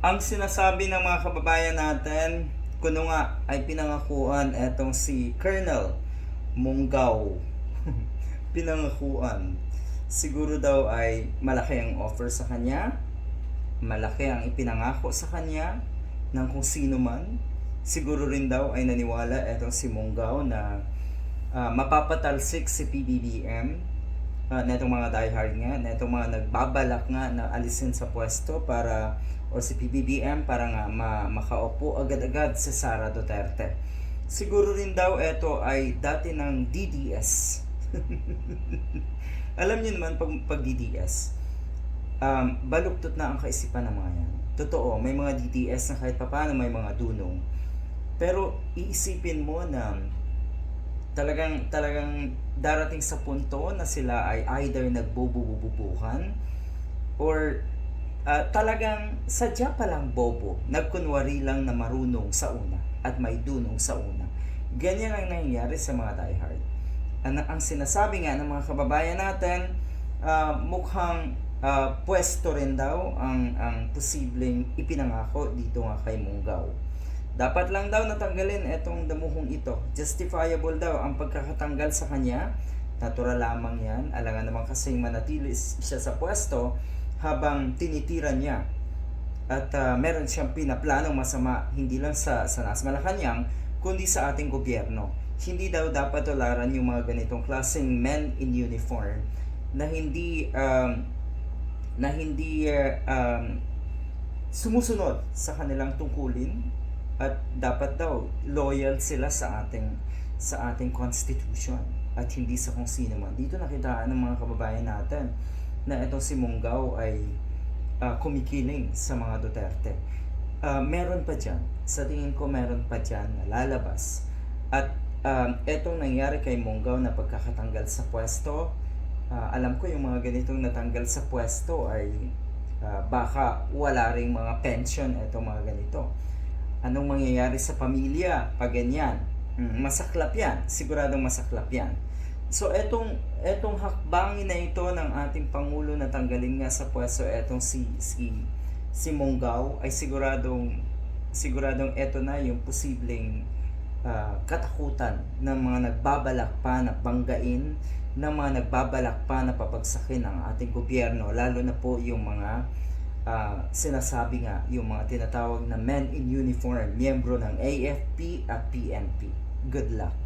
Ang sinasabi ng mga kababayan natin, kuno nga ay pinangakuan etong si Colonel Munggaw. Pinangakuan. Siguro daw ay malaki ang offer sa kanya, malaki ang ipinangako sa kanya ng kung sino man. Siguro rin daw ay naniwala etong si Munggaw na mapapatalsik si PBBM, netong mga diehard nga, netong mga nagbabalak nga na alisin sa pwesto para o si PBBM para nga makaupo agad-agad si Sara Duterte. Siguro rin daw ito ay dati ng DDS. Alam niyo naman pag DDS, baluktot na ang kaisipan ng mga yan. Totoo, may mga DDS na kahit papaano may mga dunong. Pero iisipin mo na talagang darating sa punto na sila ay either nagbobo-bububuhan or talagang sadya palang bobo, nagkunwari lang na marunong sa una at may dunong sa una. Ganyan ang nangyayari sa mga diehard. Ang sinasabi nga ng mga kababayan natin, mukhang pwesto rin daw ang posibleng ipinangako dito nga kay Munggaw. Dapat lang daw natanggalin etong damuhong ito. Justifiable daw ang pagkakatanggal sa kanya. Natural lamang yan. Alangan naman kasing manatili siya sa pwesto habang tinitira niya. At meron siyang pinaplanong masama hindi lang sa Nas Malacanang kundi sa ating gobyerno. Hindi daw dapat tolaran yung mga ganitong klaseng men in uniform na hindi sumusunod sa kanilang tungkulin. At dapat daw loyal sila sa ating constitution at hindi sa kung sino man. Dito nakitaan ng mga kababayan natin na itong si Munggaw ay kumikiling sa mga Duterte. Meron pa dyan, sa tingin ko meron pa dyan na lalabas. At etong nangyari kay Munggaw na pagkakatanggal sa pwesto, alam ko yung mga ganitong natanggal sa pwesto ay baka wala ring mga pension etong mga ganito. Anong mangyayari sa pamilya pag ganyan? Masaklap yan. Siguradong masaklap yan. So, etong hakbangin na ito ng ating Pangulo na tanggalin nga sa pwesto etong si Munggaw ay siguradong eto na yung posibleng katakutan ng mga nagbabalak pa na banggain, ng mga nagbabalak pa na papagsakin ang ating gobyerno, lalo na po yung mga sinasabi nga yung mga tinatawag na men in uniform, miyembro ng AFP at PNP. Good luck.